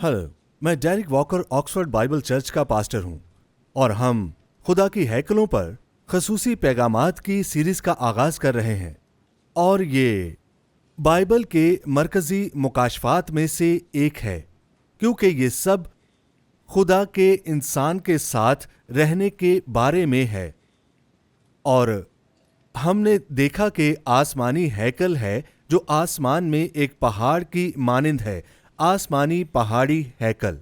Hello, मैं Derrick Walker Oxford Bible church का pastor हूं और हम खुदा की हैकलों पर खसूसी पैगामात की सीरीज का आगाज कर रहे हैं। और ये बाइबल के मरकजी मुकाशफात में से एक है, क्योंकि ये सब खुदा के इंसान के साथ रहने के बारे में है। और हमने देखा कि आसमानी हैकल है जो आसमान में एक पहाड़ की मानिंद है, आसमानी पहाड़ी हैकल।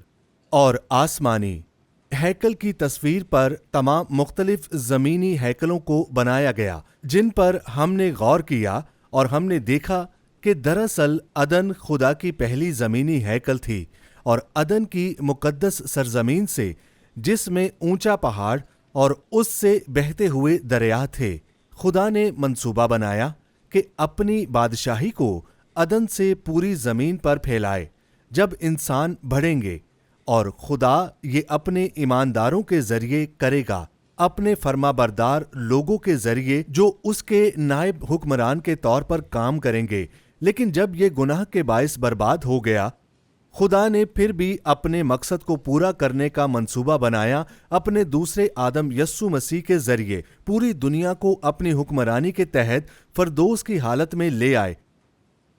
और आसमानी हैकल की तस्वीर पर तमाम मुख्तलिफ ज़मीनी हैकलों को बनाया गया, जिन पर हमने गौर किया और हमने देखा कि दरअसल अदन खुदा की पहली ज़मीनी हैकल थी। और अदन की मुकद्दस सरजमीन से, जिसमें ऊंचा पहाड़ और उससे बहते हुए दरिया थे, खुदा ने मंसूबा बनाया कि अपनी बादशाही को अदन से पूरी ज़मीन पर फैलाए। जब इंसान बढ़ेंगे और खुदा ये अपने ईमानदारों के जरिए करेगा, अपने फरमाबरदार लोगों के जरिए जो उसके नायब हुक्मरान के तौर पर काम करेंगे। लेकिन जब ये गुनाह के बायस बर्बाद हो गया, खुदा ने फिर भी अपने मकसद को पूरा करने का मंसूबा बनाया। अपने दूसरे आदम यस्सु मसीह के जरिए पूरी दुनिया को अपनी हुक्मरानी के तहत फरदौस की हालत में ले आए।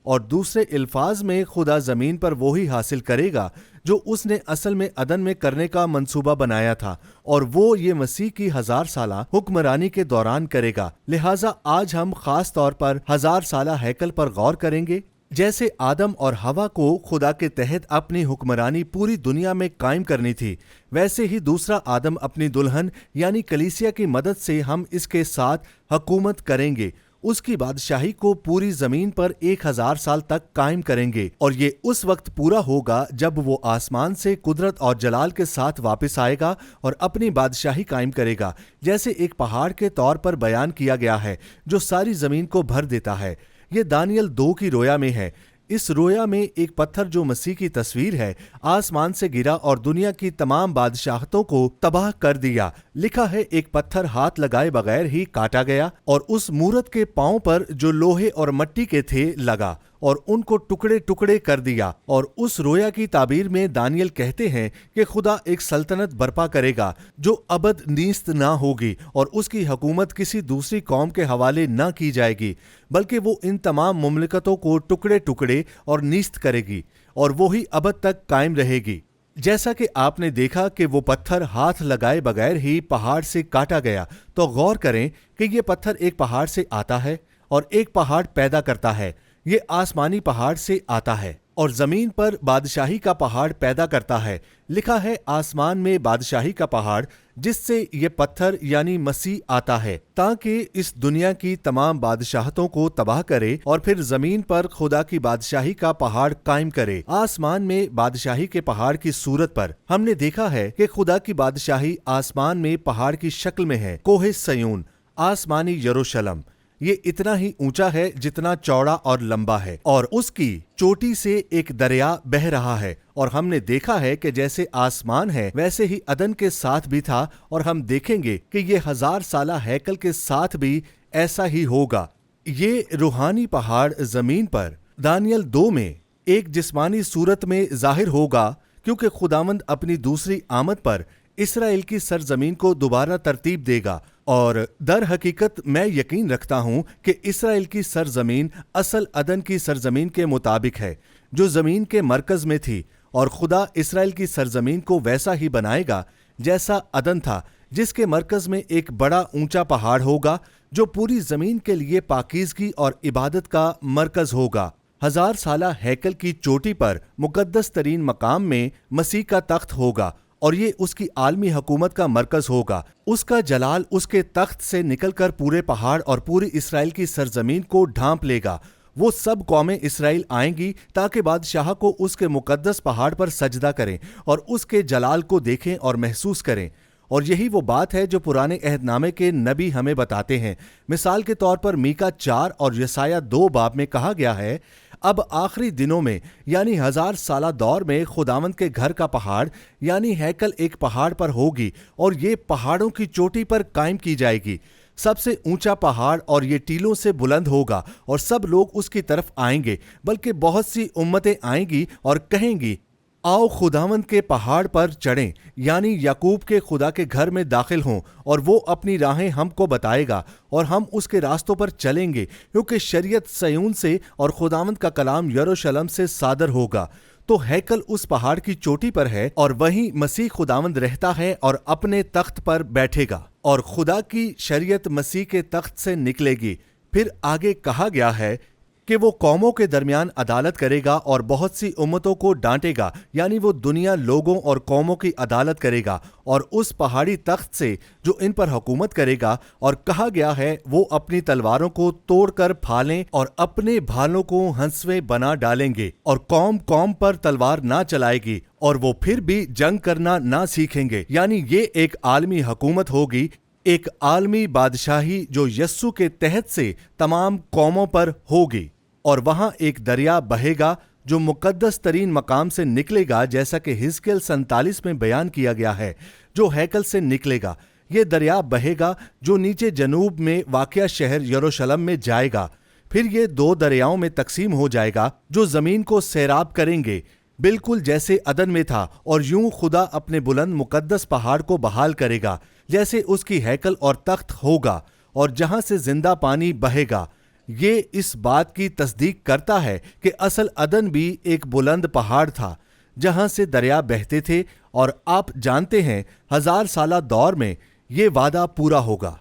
और दूसरे अल्फाज में खुदा जमीन पर वही हासिल करेगा जो उसने असल में अदन में करने का मंसूबा बनाया था, और वो ये मसीह की 1000 साला हुक्मरानी के दौरान करेगा। लिहाजा आज हम खास तौर पर 1000 साला हैकल पर गौर करेंगे। जैसे आदम और हवा को खुदा के तहत अपनी हुक्मरानी पूरी दुनिया में कायम करनी थी, वैसे ही दूसरा आदम अपनी दुल्हन यानी कलीसिया की मदद से हम इसके साथ हुकूमत करेंगे। उसकी बादशाही को पूरी जमीन पर 1000 साल तक कायम करेंगे। और ये उस वक्त पूरा होगा जब वो आसमान से कुदरत और जलाल के साथ वापस आएगा और अपनी बादशाही कायम करेगा, जैसे एक पहाड़ के तौर पर बयान किया गया है जो सारी जमीन को भर देता है। ये दानियल 2 की रोया में है। इस रोया में एक पत्थर जो मसीह की तस्वीर है, आसमान से गिरा और दुनिया की तमाम बादशाहतों को तबाह कर दिया। लिखा है, एक पत्थर हाथ लगाए बगैर ही काटा गया और उस मूरत के पांव पर जो लोहे और मिट्टी के थे लगा और उनको टुकड़े टुकड़े कर दिया। और उस रोया की ताबीर में दानियल कहते हैं कि खुदा एक सल्तनत बर्पा करेगा जो अबद नीस्त ना होगी, और उसकी हुकूमत किसी दूसरी कौम के हवाले ना की जाएगी, बल्कि वो इन तमाम मुमलिकतों को टुकड़े टुकड़े और नीस्त करेगी, और वो ही अबद तक कायम रहेगी। जैसा कि आपने देखा कि वो पत्थर हाथ लगाए बगैर ही पहाड़ से काटा गया, तो गौर करें कि ये पत्थर एक पहाड़ से आता है और एक पहाड़ पैदा करता है। ये आसमानी पहाड़ से आता है और जमीन पर बादशाही का पहाड़ पैदा करता है। लिखा है, आसमान में बादशाही का पहाड़, जिससे ये पत्थर यानी मसीह आता है, ताकि इस दुनिया की तमाम बादशाहतों को तबाह करे और फिर जमीन पर खुदा की बादशाही का पहाड़ कायम करे। आसमान में बादशाही के पहाड़ की सूरत पर हमने देखा है कि खुदा की बादशाही आसमान में पहाड़ की शक्ल में है। कोहे सयून, आसमानी यरूशलेम, ये इतना ही ऊंचा है जितना चौड़ा और लंबा है, और उसकी चोटी से एक दरिया बह रहा है। और हमने देखा है कि जैसे आसमान है वैसे ही अदन के साथ भी था, और हम देखेंगे कि ये 1000 साला हैकल के साथ भी ऐसा ही होगा। ये रूहानी पहाड़ जमीन पर दानियल 2 में एक जिस्मानी सूरत में जाहिर होगा, क्योंकि खुदावंद अपनी दूसरी आमद पर इसराइल की सरजमीन को दोबारा तरतीब देगा। और दर हकीकत मैं यकीन रखता हूं कि इसराइल की सरजमीन असल अदन की सरजमीन के मुताबिक है, जो जमीन के मरकज में थी, और खुदा इसराइल की सरजमीन को वैसा ही बनाएगा जैसा अदन था, जिसके मरकज में एक बड़ा ऊंचा पहाड़ होगा जो पूरी जमीन के लिए पाकीज़गी और इबादत का मरकज होगा। 1000 साला हैकल की चोटी पर मुकद्दस तरीन मकाम में मसीह का तख्त होगा, और ये उसकी आलमी हुकूमत का मरकज होगा। उसका जलाल उसके तख्त से निकलकर पूरे पहाड़ और पूरी इसराइल की सरजमीन को ढांप लेगा। वो सब कौमें इसराइल आएंगी ताकि बादशाह को उसके मुकद्दस पहाड़ पर सजदा करें और उसके जलाल को देखें और महसूस करें। और यही वो बात है जो पुराने अहदनामे के नबी हमें बताते हैं। मिसाल के तौर पर मीका 4 और यसाया 2 बाब में कहा गया है, अब आखिरी दिनों में यानी 1000 साला दौर में खुदावंद के घर का पहाड़ यानी हैकल एक पहाड़ पर होगी, और ये पहाड़ों की चोटी पर कायम की जाएगी। सबसे ऊंचा पहाड़ और ये टीलों से बुलंद होगा, और सब लोग उसकी तरफ आएंगे, बल्कि बहुत सी उम्मतें आएंगी और कहेंगी, आओ खुदावंद के पहाड़ पर चढ़ें, यानी याकूब के खुदा के घर में दाखिल हों, और वो अपनी राहें हमको बताएगा और हम उसके रास्तों पर चलेंगे, क्योंकि शरीयत सयून से और खुदावंद का कलाम यरूशलेम से सादर होगा। तो हैकल उस पहाड़ की चोटी पर है और वहीं मसीह खुदावंद रहता है और अपने तख्त पर बैठेगा, और खुदा की शरीयत मसीह के तख्त से निकलेगी। फिर आगे कहा गया है कि वो कौमों के दरमियान अदालत करेगा और बहुत सी उम्मतों को डांटेगा, यानी वो दुनिया, लोगों और कौमों की अदालत करेगा और उस पहाड़ी तख्त से जो इन पर हुकूमत करेगा। और कहा गया है वो अपनी तलवारों को तोड़कर फालें और अपने भालों को हंसवे बना डालेंगे, और कौम कौम पर तलवार ना चलाएगी और वो फिर भी जंग करना ना सीखेंगे। यानी ये एक आलमी हुकूमत होगी, एक आलमी बादशाही जो यस्सु के तहत से तमाम कौमों पर होगी। और वहां एक दरिया बहेगा जो मुकद्दस तरीन मकाम से निकलेगा, जैसा कि हिजकिय्याल 47 में बयान किया गया है, जो हैकल से निकलेगा। ये दरिया बहेगा जो नीचे जनूब में वाक़या शहर यरूशलेम में जाएगा। फिर ये 2 दरियाओं में तकसीम हो जाएगा जो जमीन को सैराब करेंगे, बिल्कुल जैसे अदन में था। और यूं खुदा अपने बुलंद मुकद्दस पहाड़ को बहाल करेगा, जैसे उसकी हैकल और तख्त होगा, और जहां से जिंदा पानी बहेगा। ये इस बात की तस्दीक करता है कि असल अदन भी एक बुलंद पहाड़ था जहां से दरिया बहते थे, और आप जानते हैं 1000 साला दौर में ये वादा पूरा होगा।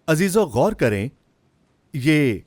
अजीजों, गौर करें, ये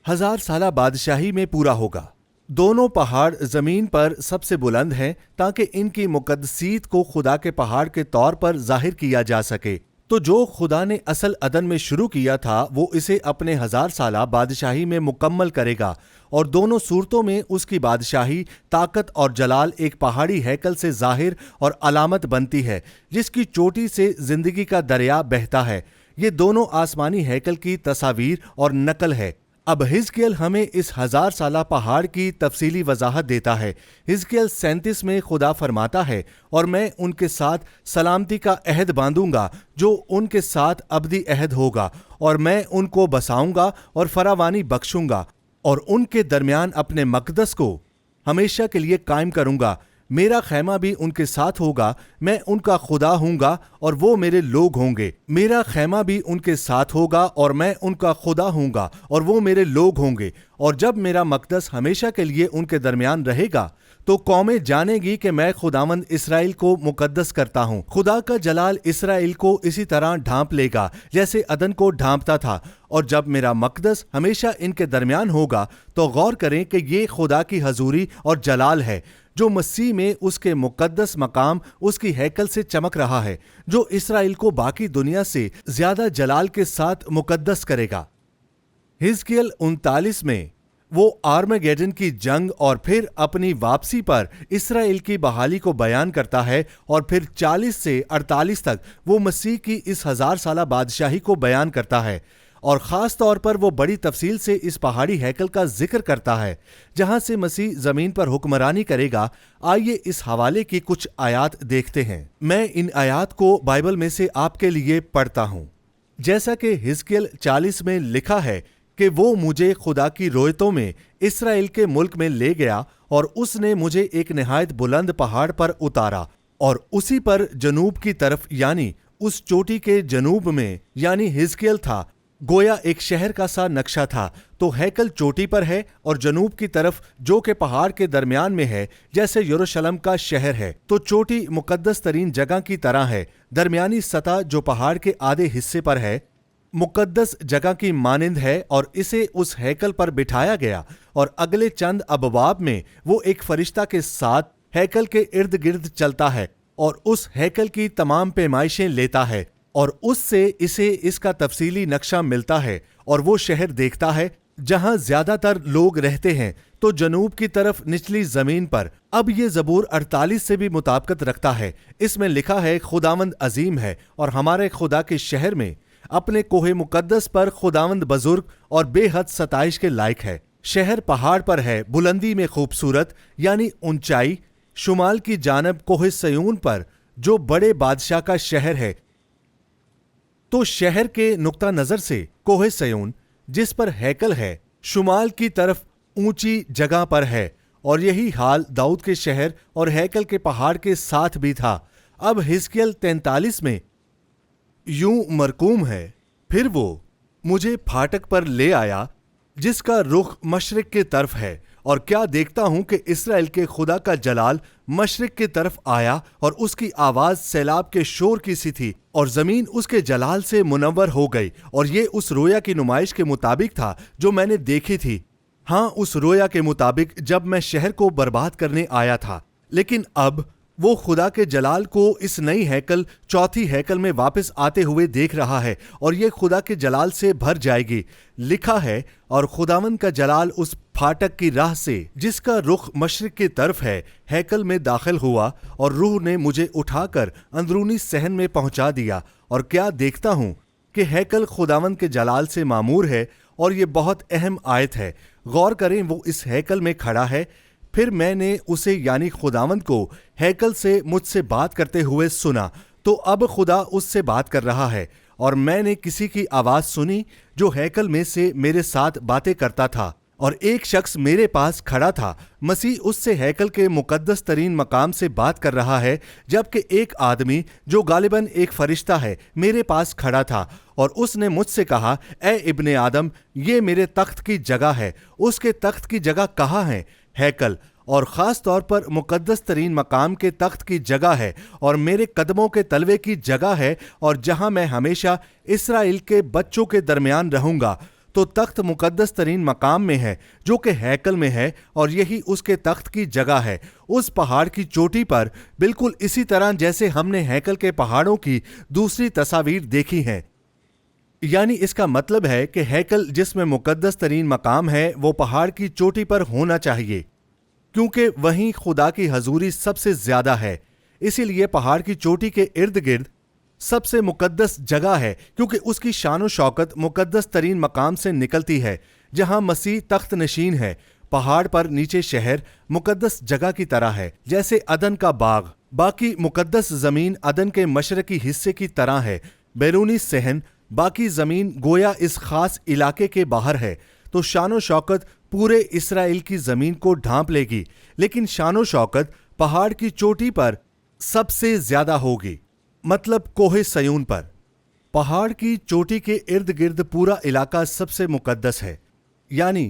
1000 साला बादशाही में पूरा होगा। दोनों पहाड़ जमीन पर सबसे बुलंद हैं ताकि इनकी मुकद्दसीत को खुदा के पहाड़ के तौर पर जाहिर किया जा सके। तो जो खुदा ने असल अदन में शुरू किया था वो इसे अपने 1000 साला बादशाही में मुकम्मल करेगा, और दोनों सूरतों में उसकी बादशाही, ताकत और जलाल एक पहाड़ी हैकल से जाहिर और अलामत बनती है जिसकी चोटी से जिंदगी का दरिया बहता है। ये दोनों आसमानी हैकल की तस्वीर और नकल है। अब हिजकिय्याल हमें इस 1000 साला पहाड़ की तफसीली वजाहत देता है। हिजकिय्याल 37 में खुदा फरमाता है, और मैं उनके साथ सलामती का अहद बांधूंगा जो उनके साथ अबदी अहद होगा, और मैं उनको बसाऊंगा और फरावानी बख्शूंगा, और उनके दरमियान अपने मकदस को हमेशा के लिए कायम करूंगा। मेरा खैमा भी उनके साथ होगा, मैं उनका खुदा हूंगा और वो मेरे लोग होंगे। मेरा खैमा भी उनके साथ होगा और मैं उनका खुदा हूंगा और वो मेरे लोग होंगे। और जब मेरा मकदस हमेशा के लिए उनके दरमियान रहेगा तो कौमें जानेगी कि मैं खुदावंद इसराइल को मुकद्दस करता हूँ। खुदा का जलाल इसराइल को इसी तरह ढांप लेगा जैसे अदन को ढांपता था। और जब मेरा मकदस हमेशा इनके दरमियान होगा तो गौर करें कि ये खुदा की हजूरी और जलाल है जो मसीह में उसके मुकद्दस मकाम, उसकी हैकल से चमक रहा है, जो इसराइल को बाकी दुनिया से ज्यादा जलाल के साथ मुकद्दस करेगा। हिजकिय्याल 39 में वो आर्मगेडन की जंग और फिर अपनी वापसी पर इसराइल की बहाली को बयान करता है, और फिर 40 से 48 तक वो मसीह की इस 1000 साला बादशाही को बयान करता है। और ख़ास तौर पर वो बड़ी तफसील से इस पहाड़ी हैकल का जिक्र करता है जहां से मसीह ज़मीन पर हुक्मरानी करेगा। आइए इस हवाले की कुछ आयात देखते हैं। मैं इन आयात को बाइबल में से आपके लिए पढ़ता हूं। जैसा कि हिजकिय्याल 40 में लिखा है कि वो मुझे खुदा की रोयतों में इसराइल के मुल्क में ले गया, और उसने मुझे एक निहायत बुलंद पहाड़ पर उतारा, और उसी पर जनूब की तरफ, यानी उस चोटी के जनूब में, यानी हिजकिय्याल था, गोया एक शहर का सा नक्शा था। तो हैकल चोटी पर है और जनूब की तरफ जो कि पहाड़ के दरमियान में है जैसे यरूशलेम का शहर है। तो चोटी मुकद्दस तरीन जगह की तरह है। दरमियानी सतह जो पहाड़ के आधे हिस्से पर है मुकद्दस जगह की मानिंद है, और इसे उस हैकल पर बिठाया गया। और अगले चंद अबवाब में वो एक फरिश्ता के साथ हैकल के इर्द गिर्द चलता है और उस हैकल की तमाम पैमाइशें लेता है, और उससे इसे इसका तफसीली नक्शा मिलता है। और वो शहर देखता है जहां ज्यादातर लोग रहते हैं, तो जनूब की तरफ निचली जमीन पर। अब ये ज़बूर 48 से भी मुताबिकत रखता है। इसमें लिखा है, खुदावंद अजीम है और हमारे खुदा के शहर में अपने कोहे मुकद्दस पर खुदावंद बुजुर्ग और बेहद सताइश के लायक है। शहर पहाड़ पर है, बुलंदी में खूबसूरत, यानी ऊंचाई, शुमाल की जानब कोहे सयून पर जो बड़े बादशाह का शहर है। तो शहर के नुक्ता नजर से कोहे सयून जिस पर हैकल है शुमाल की तरफ ऊंची जगह पर है, اور یہی حال داؤد کے شہر اور ہیکل کے پہاڑ کے ساتھ بھی تھا۔ اب حزقیل 43 میں یوں مرقوم ہے، پھر وہ مجھے پھاٹک پر لے آیا جس کا رخ مشرق کی طرف ہے، اور کیا دیکھتا ہوں کہ اسرائیل کے خدا کا جلال مشرق کی طرف آیا، اور اس کی آواز سیلاب کے شور کی سی تھی، اور زمین اس کے جلال سے منور ہو گئی، اور یہ اس رویا کی نمائش کے مطابق تھا جو میں نے دیکھی تھی، ہاں اس رویا کے مطابق جب میں شہر کو برباد کرنے آیا تھا۔ لیکن اب وہ خدا کے جلال کو اس نئی ہیکل، چوتھی ہیکل میں واپس آتے ہوئے دیکھ رہا ہے، اور یہ خدا کے جلال سے بھر جائے گی۔ لکھا ہے، اور خداوند کا جلال اس پھاٹک کی راہ سے جس کا رخ مشرق کی طرف ہے ہیکل میں داخل ہوا، اور روح نے مجھے اٹھا کر اندرونی صحن میں پہنچا دیا، اور کیا دیکھتا ہوں کہ ہیکل خداوند کے جلال سے معمور ہے، اور یہ بہت اہم آیت ہے۔ غور کریں، وہ اس ہیکل میں کھڑا ہے۔ پھر میں نے اسے یعنی خداوند کو ہیکل سے مجھ سے بات کرتے ہوئے سنا، تو اب خدا اس سے بات کر رہا ہے، اور میں نے کسی کی آواز سنی جو ہیکل میں سے میرے ساتھ باتیں کرتا تھا، اور ایک شخص میرے پاس کھڑا تھا۔ مسیح اس سے ہیکل کے مقدس ترین مقام سے بات کر رہا ہے، جبکہ ایک آدمی جو غالباً ایک فرشتہ ہے میرے پاس کھڑا تھا، اور اس نے مجھ سے کہا، اے ابن آدم، یہ میرے تخت کی جگہ ہے۔ اس کے تخت کی جگہ کہاں ہے؟ ہیکل، اور خاص طور پر مقدس ترین مقام کے تخت کی جگہ ہے، اور میرے قدموں کے تلوے کی جگہ ہے، اور جہاں میں ہمیشہ اسرائیل کے بچوں کے درمیان رہوں گا۔ تو تخت مقدس ترین مقام میں ہے جو کہ ہیکل میں ہے، اور یہی اس کے تخت کی جگہ ہے، اس پہاڑ کی چوٹی پر، بالکل اسی طرح جیسے ہم نے ہیکل کے پہاڑوں کی دوسری تصاویر دیکھی ہیں۔ یعنی اس کا مطلب ہے کہ ہیکل جس میں مقدس ترین مقام ہے وہ پہاڑ کی چوٹی پر ہونا چاہیے، کیونکہ وہیں خدا کی حضوری سب سے زیادہ ہے۔ اسی لیے پہاڑ کی چوٹی کے ارد گرد سب سے مقدس جگہ ہے، کیونکہ اس کی شان و شوکت مقدس ترین مقام سے نکلتی ہے، جہاں مسیح تخت نشین ہے۔ پہاڑ پر نیچے شہر مقدس جگہ کی طرح ہے، جیسے عدن کا باغ۔ باقی مقدس زمین عدن کے مشرقی حصے کی طرح ہے۔ بیرونی صحن، باقی زمین گویا اس خاص علاقے کے باہر ہے، تو شان و شوکت پورے اسرائیل کی زمین کو ڈھانپ لے گی، لیکن شان و شوکت پہاڑ کی چوٹی پر سب سے زیادہ ہوگی، مطلب کوہ سیون پر۔ پہاڑ کی چوٹی کے ارد گرد پورا علاقہ سب سے مقدس ہے، یعنی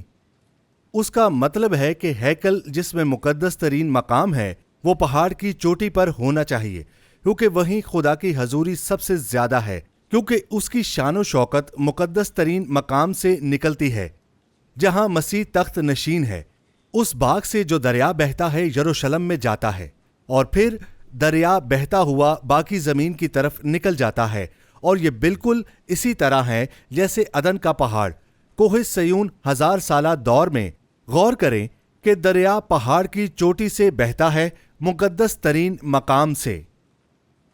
اس کا مطلب ہے کہ ہیکل جس میں مقدس ترین مقام ہے وہ پہاڑ کی چوٹی پر ہونا چاہیے، کیونکہ وہیں خدا کی حضوری سب سے زیادہ ہے، کیونکہ اس کی شان و شوکت مقدس ترین مقام سے نکلتی ہے، جہاں مسیح تخت نشین ہے۔ اس باغ سے جو دریا بہتا ہے یروشلم میں جاتا ہے، اور پھر دریا بہتا ہوا باقی زمین کی طرف نکل جاتا ہے، اور یہ بالکل اسی طرح ہے جیسے عدن کا پہاڑ۔ کوہ سیون 1000 سالہ دور میں غور کریں کہ دریا پہاڑ کی چوٹی سے بہتا ہے، مقدس ترین مقام سے۔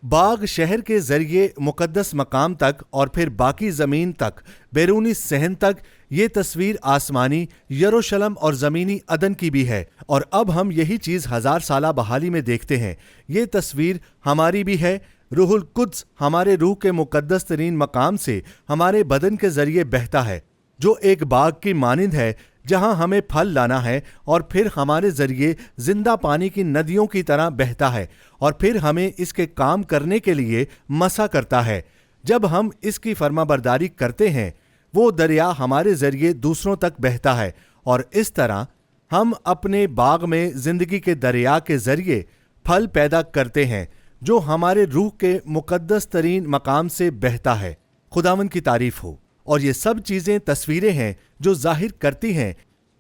باغ شہر کے ذریعے مقدس مقام تک، اور پھر باقی زمین تک، بیرونی صحن تک۔ یہ تصویر آسمانی یروشلم اور زمینی عدن کی بھی ہے، اور اب ہم یہی چیز 1000 سالہ بحالی میں دیکھتے ہیں۔ یہ تصویر ہماری بھی ہے۔ روح القدس ہمارے روح کے مقدس ترین مقام سے ہمارے بدن کے ذریعے بہتا ہے، جو ایک باغ کی مانند ہے جہاں ہمیں پھل لانا ہے، اور پھر ہمارے ذریعے زندہ پانی کی ندیوں کی طرح بہتا ہے، اور پھر ہمیں اس کے کام کرنے کے لیے مسا کرتا ہے۔ جب ہم اس کی فرمانبرداری کرتے ہیں، وہ دریا ہمارے ذریعے دوسروں تک بہتا ہے، اور اس طرح ہم اپنے باغ میں زندگی کے دریا کے ذریعے پھل پیدا کرتے ہیں، جو ہمارے روح کے مقدس ترین مقام سے بہتا ہے۔ خداوند کی تعریف ہو۔ اور یہ سب چیزیں تصویریں ہیں جو ظاہر کرتی ہیں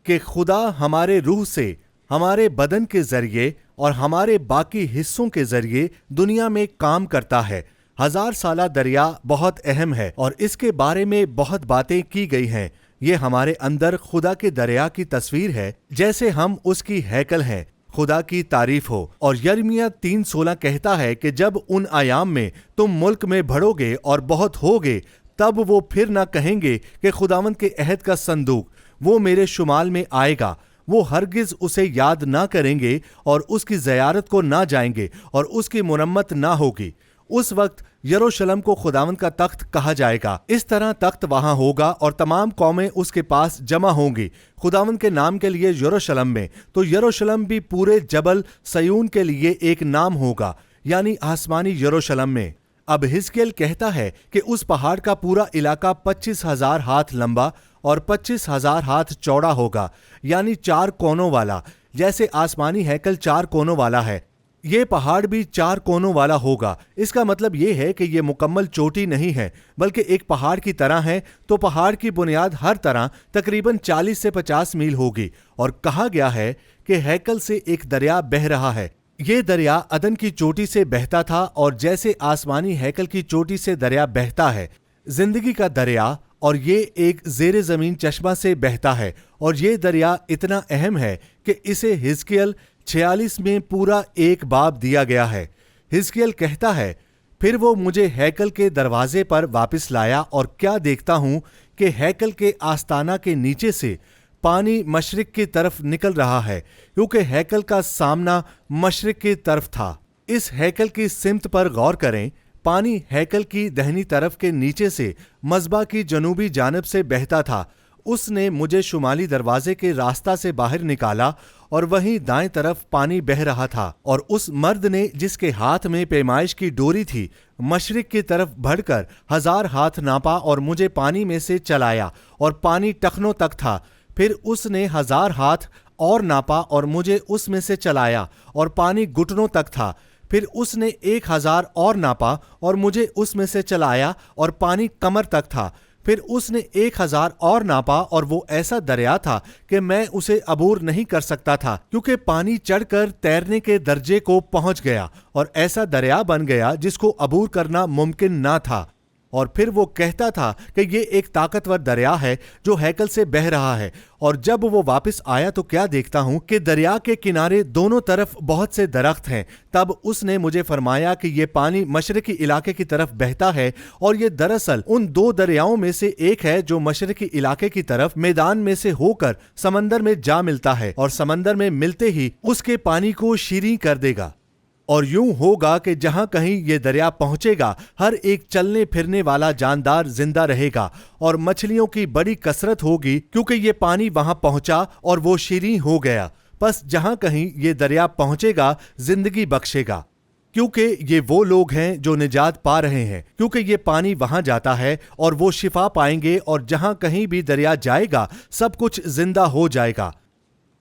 کہ خدا ہمارے روح سے، ہمارے بدن کے ذریعے اور ہمارے باقی حصوں کے ذریعے دنیا میں کام کرتا ہے۔ 1000 سالہ دریا بہت اہم ہے، اور اس کے بارے میں بہت باتیں کی گئی ہیں۔ یہ ہمارے اندر خدا کے دریا کی تصویر ہے، جیسے ہم اس کی ہیکل ہیں۔ خدا کی تعریف ہو۔ اور یرمیہ 3:16 کہتا ہے کہ جب ان ایام میں تم ملک میں بڑھو گے اور بہت ہوگے، تب وہ پھر نہ کہیں گے کہ خداوند کے عہد کا صندوق وہ میرے شمال میں آئے گا۔ وہ ہرگز اسے یاد نہ کریں گے، اور اس کی زیارت کو نہ جائیں گے، اور اس کی مرمت نہ ہوگی۔ उस वक्त यरूशलेम को खुदावंद का तख्त कहा जाएगा। इस तरह तख्त वहां होगा और तमाम कौमें उसके पास जमा होंगी खुदावंद के नाम के लिए यरूशलेम में। तो यरूशलेम भी पूरे जबल सयून के लिए एक नाम होगा, यानी आसमानी यरूशलेम में। अब हिजकिय्याह कहता है कि उस पहाड़ का पूरा इलाका 25,000 हाथ लंबा और 25,000 हाथ चौड़ा होगा, यानी 4 कोनों वाला, जैसे आसमानी हैकल 4 कोनों वाला है। ये पहाड़ भी 4 कोनों वाला होगा। इसका मतलब ये है कि ये मुकम्मल चोटी नहीं है, बल्कि एक पहाड़ की तरह है। तो पहाड़ की बुनियाद हर तरह तकरीबन 40 से 50 मील होगी। और कहा गया है कि हैकल से एक दरिया बह रहा है। ये दरिया अदन की चोटी से बहता था, और जैसे आसमानी हैकल की चोटी से दरिया बहता है, जिंदगी का दरिया, और ये एक ज़ेरे ज़मीन चश्मा से बहता है। और ये दरिया इतना अहम है कि इसे हिजकिय्याह 46 में पूरा एक बाब दिया गया है। हिजकिय्याह कहता है, फिर वो मुझे हैकल के दरवाजे पर वापस लाया, और क्या देखता हूं कि हैकल के आस्ताना के नीचे से पानी मशरिक की तरफ निकल रहा है, क्योंकि हैकल का सामना मशरिक की तरफ था। इस हैकल की सिमत पर गौर करें। पानी हैकल की दहनी तरफ के नीचे से मज़बा की जनूबी जानब से बहता था। उसने मुझे शुमाली दरवाजे के रास्ता से बाहर निकाला, और वहीं दाएं तरफ पानी बह रहा था। और उस मर्द ने, जिसके हाथ में पैमाइश की डोरी थी, मशरिक की तरफ बढ़कर 1000 हाथ नापा और मुझे पानी में से चलाया, और पानी टखनों तक था। फिर उसने 1000 हाथ और नापा और मुझे उसमें से चलाया, और पानी घुटनों तक था। फिर उसने 1000 और नापा और मुझे उसमें से चलाया, और पानी कमर तक था। फिर उसने 1000 और नापा, और वो ऐसा दरिया था कि मैं उसे अबूर नहीं कर सकता था, क्योंकि पानी चढ़कर तैरने के दर्जे को पहुंच गया, और ऐसा दरिया बन गया जिसको अबूर करना मुमकिन ना था। और फिर वो कहता था कि ये एक ताकतवर दरिया है जो हैकल से बह रहा है। और जब वो वापस आया तो क्या देखता हूँ कि दरिया के किनारे दोनों तरफ बहुत से दरख्त हैं। तब उसने मुझे फरमाया कि ये पानी मशरकी इलाके की तरफ बहता है, और ये दरअसल उन 2 दरियाओं में से एक है जो मशरकी इलाके की तरफ मैदान में से होकर समंदर में जा मिलता है, और समंदर में मिलते ही उसके पानी को शीरीं कर देगा। और यूं होगा कि जहां कहीं ये दरिया पहुंचेगा, हर एक चलने फिरने वाला जानदार जिंदा रहेगा, और मछलियों की बड़ी कसरत होगी, क्योंकि ये पानी वहां पहुंचा और वो शीरीं हो गया। बस जहां कहीं ये दरिया पहुंचेगा, जिंदगी बख्शेगा, क्योंकि ये वो लोग हैं जो निजात पा रहे हैं, क्योंकि ये पानी वहां जाता है और वो शिफा पाएंगे। और जहां कहीं भी दरिया जाएगा, सब कुछ जिंदा हो जाएगा।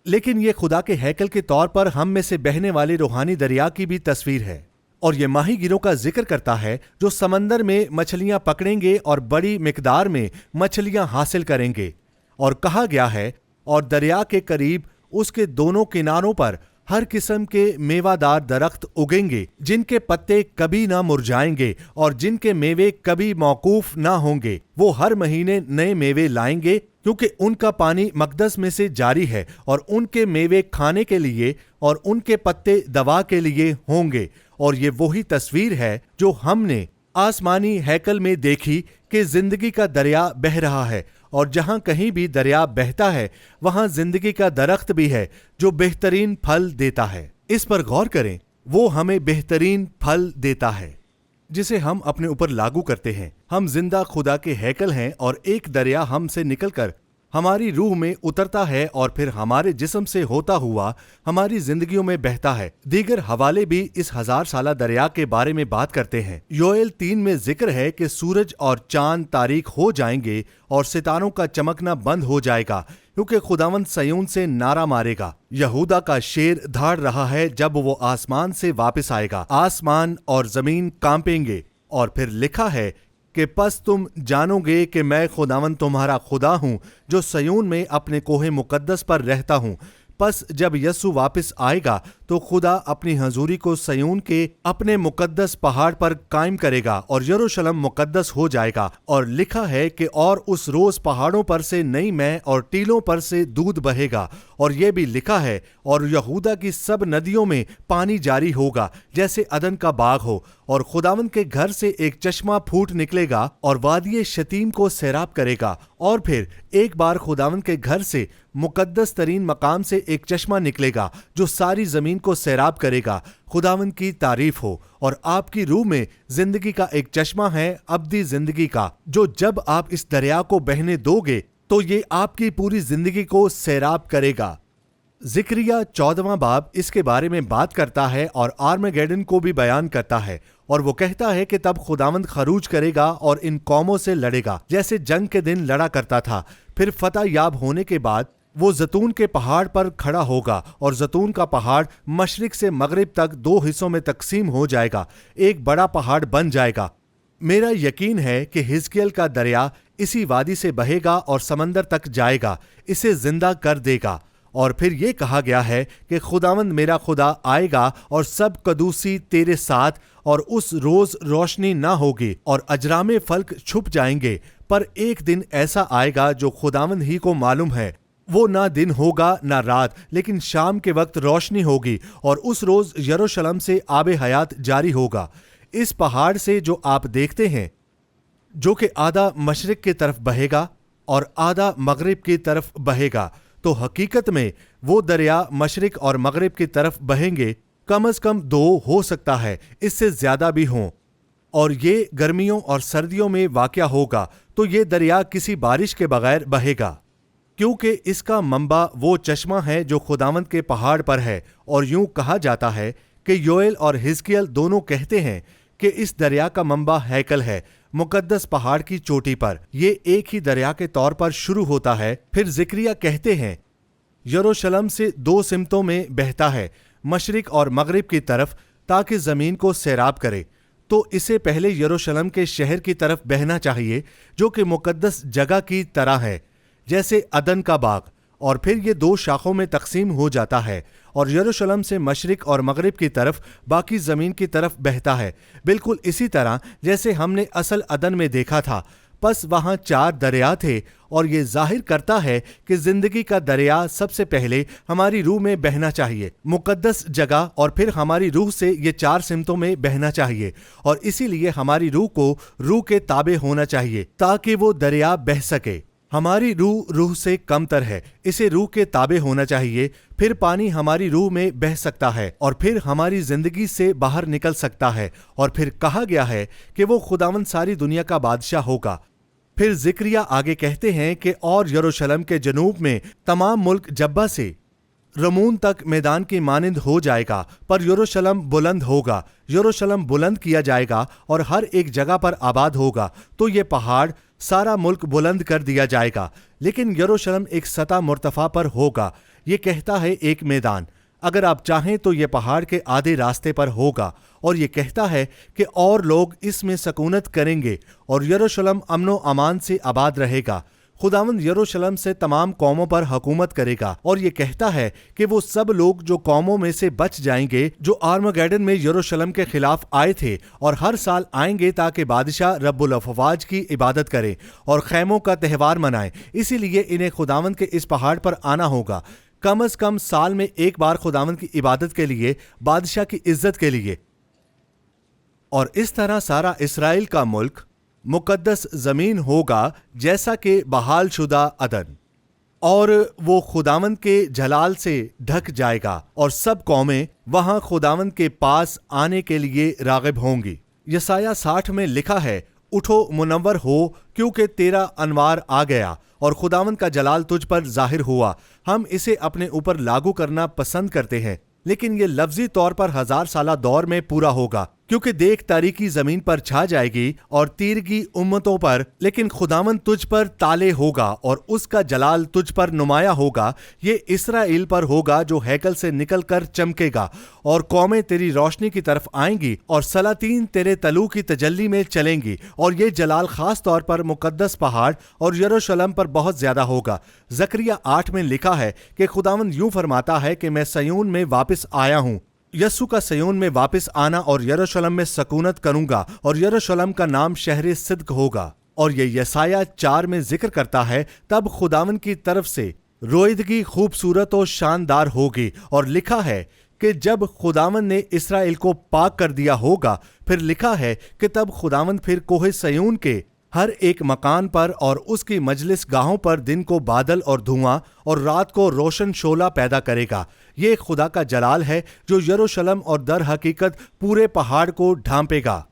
लेकिन ये खुदा के हैकल के तौर पर हम में से बहने वाले रूहानी दरिया की भी तस्वीर है। और ये माही गिरों का जिक्र करता है जो समंदर में मछलियां पकड़ेंगे और बड़ी मिकदार में मछलियां हासिल करेंगे। और कहा गया है, और दरिया के करीब उसके दोनों किनारों पर हर किस्म के मेवादार दरख्त उगेंगे, जिनके पत्ते कभी ना मुरझाएंगे और जिनके मेवे कभी मौकूफ ना होंगे। वो हर महीने नए मेवे लाएंगे, क्योंकि उनका पानी मकदस में से जारी है, और उनके मेवे खाने के लिए और उनके पत्ते दवा के लिए होंगे। और ये वही तस्वीर है जो हमने आसमानी हैकल में देखी कि जिंदगी का दरिया बह रहा है, और जहां कहीं भी दरिया बहता है वहां जिंदगी का दरख्त भी है जो बेहतरीन फल देता है। इस पर गौर करें, वो हमें बेहतरीन फल देता है जिसे हम अपने ऊपर लागू करते हैं। हम जिंदा खुदा के हैकल हैं, और एक दरिया हमसे निकलकर हमारी रूह में उतरता है और फिर हमारे जिस्म से होता हुआ हमारी जिंदगियों में बहता है। दीगर हवाले भी इस 1000 साला दरिया के बारे में बात करते हैं। योएल 3 में जिक्र है कि सूरज और चांद तारीक हो जाएंगे और सितारों का चमकना बंद हो जाएगा, क्योंकि खुदावंद सयून से नारा मारेगा। यहूदा का शेर धाड़ रहा है जब वो आसमान से वापस आएगा। आसमान और जमीन कांपेंगे। और फिर लिखा है कि पस तुम जानोगे कि मैं खुदावंद तुम्हारा खुदा हूँ, जो सयून में अपने कोहे मुकद्दस पर रहता हूँ। पस जब यस्सु वापस आएगा तो खुदा अपनी हजूरी को सयून के अपने मुकद्दस पहाड़ पर कायम करेगा, और यरूशलेम मुकद्दस हो जाएगा। और लिखा है कि और उस रोज पहाड़ों पर से नई मैं और टीलों पर से दूध बहेगा। और ये भी लिखा है, और यहूदा की सब नदियों में पानी जारी होगा जैसे अदन का बाग हो। और खुदावंद के घर से एक चश्मा फूट निकलेगा और वादिये शतीम को सैराब करेगा। और फिर एक बार खुदावंद के घर से मुकद्दस तरीन मकाम से एक चश्मा निकलेगा जो सारी जमीन کو سیراب کرے گا۔ خداوند کی تعریف ہو۔ اور آپ کی روح میں زندگی کا ایک چشمہ ہے، ابدی زندگی کا، جو جب آپ اس دریا کو بہنے دو گے تو یہ آپ کی پوری زندگی کو سیراب کرے گا۔ زکریا 14واں باب اس کے بارے میں بات کرتا ہے اور آرمیگیڈن کو بھی بیان کرتا ہے، اور وہ کہتا ہے کہ تب خداوند خروج کرے گا اور ان قوموں سے لڑے گا جیسے جنگ کے دن لڑا کرتا تھا۔ پھر فتح یاب ہونے کے بعد وہ زیتون کے پہاڑ پر کھڑا ہوگا، اور زیتون کا پہاڑ مشرق سے مغرب تک 2 حصوں میں تقسیم ہو جائے گا، ایک بڑا پہاڑ بن جائے گا۔ میرا یقین ہے کہ حزقیل کا دریا اسی وادی سے بہے گا اور سمندر تک جائے گا، اسے زندہ کر دے گا۔ اور پھر یہ کہا گیا ہے کہ خداوند میرا خدا آئے گا اور سب قدوسی تیرے ساتھ، اور اس روز روشنی نہ ہوگی اور اجرام فلک چھپ جائیں گے، پر ایک دن ایسا آئے گا جو خداوند ہی کو معلوم ہے، وہ نہ دن ہوگا نہ رات، لیکن شام کے وقت روشنی ہوگی، اور اس روز یروشلم سے آب حیات جاری ہوگا۔ اس پہاڑ سے جو آپ دیکھتے ہیں، جو کہ آدھا مشرق کی طرف بہے گا اور آدھا مغرب کی طرف بہے گا، تو حقیقت میں وہ دریا مشرق اور مغرب کی طرف بہیں گے، کم از کم 2 ہو سکتا ہے، اس سے زیادہ بھی ہوں، اور یہ گرمیوں اور سردیوں میں واقع ہوگا۔ تو یہ دریا کسی بارش کے بغیر بہے گا، کیونکہ اس کا منبع وہ چشمہ ہے جو خداوند کے پہاڑ پر ہے۔ اور یوں کہا جاتا ہے کہ یوئیل اور حزقیل دونوں کہتے ہیں کہ اس دریا کا منبع ہیکل ہے، مقدس پہاڑ کی چوٹی پر۔ یہ ایک ہی دریا کے طور پر شروع ہوتا ہے۔ پھر زکریا کہتے ہیں یروشلم سے 2 سمتوں میں بہتا ہے، مشرق اور مغرب کی طرف، تاکہ زمین کو سیراب کرے۔ تو اسے پہلے یروشلم کے شہر کی طرف بہنا چاہیے، جو کہ مقدس جگہ کی طرح ہے، جیسے عدن کا باغ، اور پھر یہ 2 شاخوں میں تقسیم ہو جاتا ہے، اور یروشلم سے مشرق اور مغرب کی طرف باقی زمین کی طرف بہتا ہے، بالکل اسی طرح جیسے ہم نے اصل عدن میں دیکھا تھا۔ پس وہاں 4 دریا تھے، اور یہ ظاہر کرتا ہے کہ زندگی کا دریا سب سے پہلے ہماری روح میں بہنا چاہیے، مقدس جگہ، اور پھر ہماری روح سے یہ 4 سمتوں میں بہنا چاہیے، اور اسی لیے ہماری روح کو روح کے تابع ہونا چاہیے تاکہ وہ دریا بہہ سکے۔ ہماری روح سے کم تر ہے، اسے روح کے تابع ہونا چاہیے، پھر پانی ہماری روح میں بہہ سکتا ہے، اور پھر ہماری زندگی سے باہر نکل سکتا ہے۔ اور پھر کہا گیا ہے کہ وہ خداوند ساری دنیا کا بادشاہ ہوگا۔ پھر زکریا آگے کہتے ہیں کہ اور یروشلم کے جنوب میں تمام ملک جبہ سے رمون تک میدان کی مانند ہو جائے گا، پر یروشلم بلند ہوگا، یروشلم بلند کیا جائے گا اور ہر ایک جگہ پر آباد ہوگا۔ تو یہ پہاڑ سارا ملک بلند کر دیا جائے گا، لیکن یروشلم ایک سطح مرتفع پر ہوگا۔ یہ کہتا ہے ایک میدان، اگر آپ چاہیں تو یہ پہاڑ کے آدھے راستے پر ہوگا، اور یہ کہتا ہے کہ اور لوگ اس میں سکونت کریں گے، اور یروشلم امن و امان سے آباد رہے گا۔ خداوند یروشلم سے تمام قوموں پر حکومت کرے گا، اور یہ کہتا ہے کہ وہ سب لوگ جو قوموں میں سے بچ جائیں گے جو آرمگیڈن میں یروشلم کے خلاف آئے تھے اور ہر سال آئیں گے تاکہ بادشاہ رب الافواج کی عبادت کریں اور خیموں کا تہوار منائیں، اسی لیے انہیں خداوند کے اس پہاڑ پر آنا ہوگا، کم از کم سال میں ایک بار خداوند کی عبادت کے لیے، بادشاہ کی عزت کے لیے۔ اور اس طرح سارا اسرائیل کا ملک مقدس زمین ہوگا جیسا کہ بحال شدہ عدن، اور وہ خداوند کے جلال سے ڈھک جائے گا، اور سب قومیں وہاں خداوند کے پاس آنے کے لیے راغب ہوں گی۔ یسایہ 60 میں لکھا ہے، اٹھو منور ہو کیونکہ تیرا انوار آ گیا اور خداوند کا جلال تجھ پر ظاہر ہوا۔ ہم اسے اپنے اوپر لاگو کرنا پسند کرتے ہیں، لیکن یہ لفظی طور پر 1000 سالہ دور میں پورا ہوگا، کیونکہ دیکھ تاریکی زمین پر چھا جائے گی اور تیرگی امتوں پر، لیکن خداوند تجھ پر تالے ہوگا اور اس کا جلال تجھ پر نمایاں ہوگا۔ یہ اسرائیل پر ہوگا جو ہیکل سے نکل کر چمکے گا، اور قومیں تیری روشنی کی طرف آئیں گی اور سلاطین تیرے تلو کی تجلی میں چلیں گی، اور یہ جلال خاص طور پر مقدس پہاڑ اور یروشلم پر بہت زیادہ ہوگا۔ زکریا 8 میں لکھا ہے کہ خداوند یوں فرماتا ہے کہ میں سیون میں واپس آیا ہوں، یسوع کا سیون میں واپس آنا، اور یروشلم میں سکونت کروں گا، اور یروشلم کا نام شہر صدق ہوگا۔ اور یہ یسایہ 4 میں ذکر کرتا ہے، تب خداوند کی طرف سے رویدگی خوبصورت و شاندار ہوگی، اور لکھا ہے کہ جب خداوند نے اسرائیل کو پاک کر دیا ہوگا۔ پھر لکھا ہے کہ تب خداوند پھر کوہ سیون کے ہر ایک مکان پر اور اس کی مجلس گاہوں پر دن کو بادل اور دھواں اور رات کو روشن شعلہ پیدا کرے گا۔ یہ ایک خدا کا جلال ہے جو یروشلم اور در حقیقت پورے پہاڑ کو ڈھانپے گا۔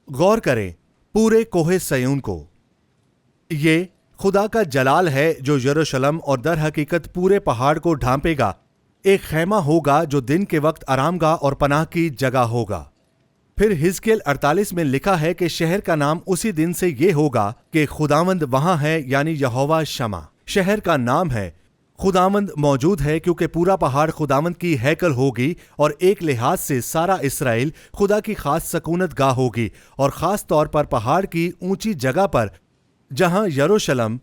غور کریں، پورے کوہ سیون کو۔ یہ خدا کا جلال ہے جو یروشلم اور در حقیقت پورے پہاڑ کو ڈھانپے گا۔ ایک خیمہ ہوگا جو دن کے وقت آرام گاہ اور پناہ کی جگہ ہوگا۔ پھر حزقیل 48 میں لکھا ہے کہ شہر کا نام اسی دن سے یہ ہوگا کہ خداوند وہاں ہے، یعنی یہوہ شمع۔ شہر کا نام ہے خداوند موجود ہے، کیونکہ پورا پہاڑ خداوند کی ہیکل ہوگی، اور ایک لحاظ سے سارا اسرائیل خدا کی خاص سکونت گاہ ہوگی، اور خاص طور پر پہاڑ کی اونچی جگہ پر جہاں یروشلم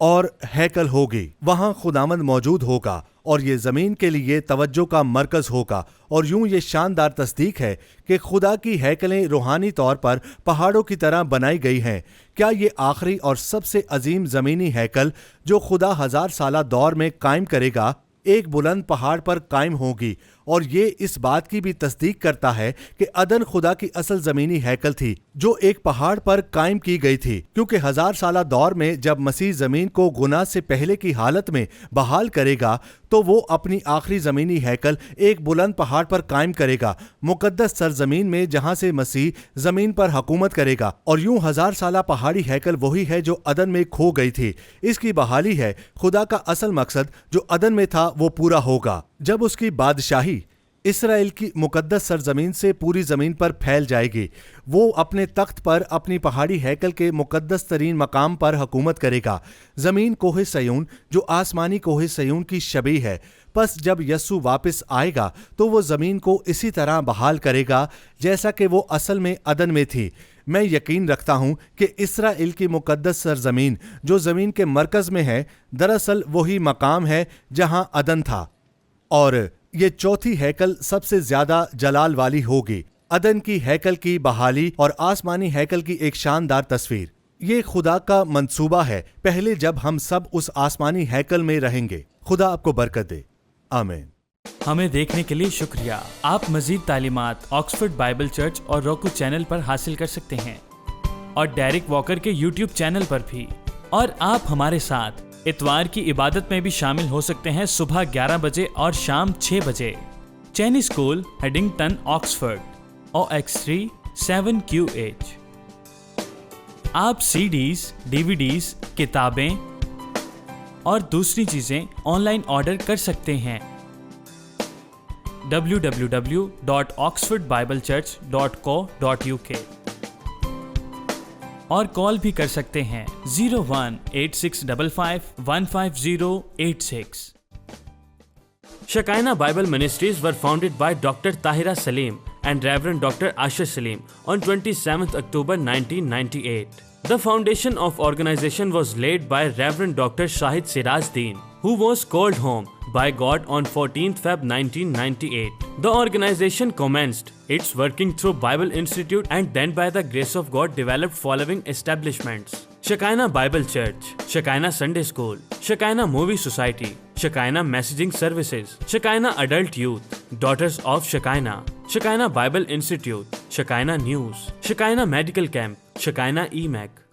اور ہیکل ہوگی، وہاں خداوند موجود ہوگا، اور یہ زمین کے لیے توجہ کا مرکز ہوگا۔ اور یوں یہ شاندار تصدیق ہے کہ خدا کی ہیکلیں روحانی طور پر پہاڑوں کی طرح بنائی گئی ہیں۔ کیا یہ آخری اور سب سے عظیم زمینی ہیکل جو خدا 1000 سالہ دور میں قائم کرے گا، ایک بلند پہاڑ پر قائم ہوگی؟ اور یہ اس بات کی بھی تصدیق کرتا ہے کہ عدن خدا کی اصل زمینی ہیکل تھی جو ایک پہاڑ پر قائم کی گئی تھی، کیونکہ 1000 سالہ دور میں جب مسیح زمین کو گناہ سے پہلے کی حالت میں بحال کرے گا تو وہ اپنی آخری زمینی ہیکل ایک بلند پہاڑ پر قائم کرے گا، مقدس سرزمین میں، جہاں سے مسیح زمین پر حکومت کرے گا۔ اور یوں 1000 سالہ پہاڑی ہیکل وہی ہے جو عدن میں کھو گئی تھی۔ اس کی بحالی ہے۔ خدا کا اصل مقصد جو عدن میں تھا وہ پورا ہوگا جب اس کی بادشاہی اسرائیل کی مقدس سرزمین سے پوری زمین پر پھیل جائے گی۔ وہ اپنے تخت پر اپنی پہاڑی ہیکل کے مقدس ترین مقام پر حکومت کرے گا۔ زمین کوہ سیون جو آسمانی کوہ سیون کی شبیہ ہے۔ پس جب یسوع واپس آئے گا تو وہ زمین کو اسی طرح بحال کرے گا جیسا کہ وہ اصل میں عدن میں تھی۔ میں یقین رکھتا ہوں کہ اسرائیل کی مقدس سرزمین جو زمین کے مرکز میں ہے، دراصل وہی مقام ہے جہاں عدن تھا، اور یہ چوتھی ہیکل سب سے زیادہ جلال والی ہوگی۔ عدن کی ہیکل کی بحالی اور آسمانی ہیکل کی ایک شاندار تصویر۔ یہ خدا کا منصوبہ ہے پہلے جب ہم سب اس آسمانی ہیکل میں رہیں گے۔ خدا آپ کو برکت دے، آمین۔ ہمیں دیکھنے کے لیے شکریہ۔ آپ مزید تعلیمات آکسفورڈ بائبل چرچ اور روکو چینل پر حاصل کر سکتے ہیں، اور ڈیرک واکر کے یوٹیوب چینل پر بھی۔ اور آپ ہمارے ساتھ اتوار کی عبادت میں بھی شامل ہو سکتے ہیں، صبح 11 بجے اور شام 6 بجے۔ چینی اسکول، ہیڈنگٹن، آکسفورڈ، OX3 7QH۔ آپ CDs، DVDs، کتابیں اور دوسری چیزیں آن لائن آرڈر کر سکتے ہیں۔ www.oxfordbiblechurch.co.uk اور کال بھی کر سکتے ہیں 018655 Shekinah Bible Ministries were founded by Dr. Tahira Salim and Reverend Dr. Asher Salim on 27th October 1998. The foundation of organization was laid by Reverend Dr. Shahid Siraj Deen, who was called home by God on 14th Feb 1998. The organization commenced its working through Bible Institute and then by the grace of God developed following establishments: Shekinah Bible Church, Shekinah Sunday School, Shekinah Movie Society, Shekinah Messaging Services, Shekinah Adult Youth, Daughters of Shekinah, Shekinah Bible Institute, Shekinah News, Shekinah Medical Camp, Shekinah EMAC.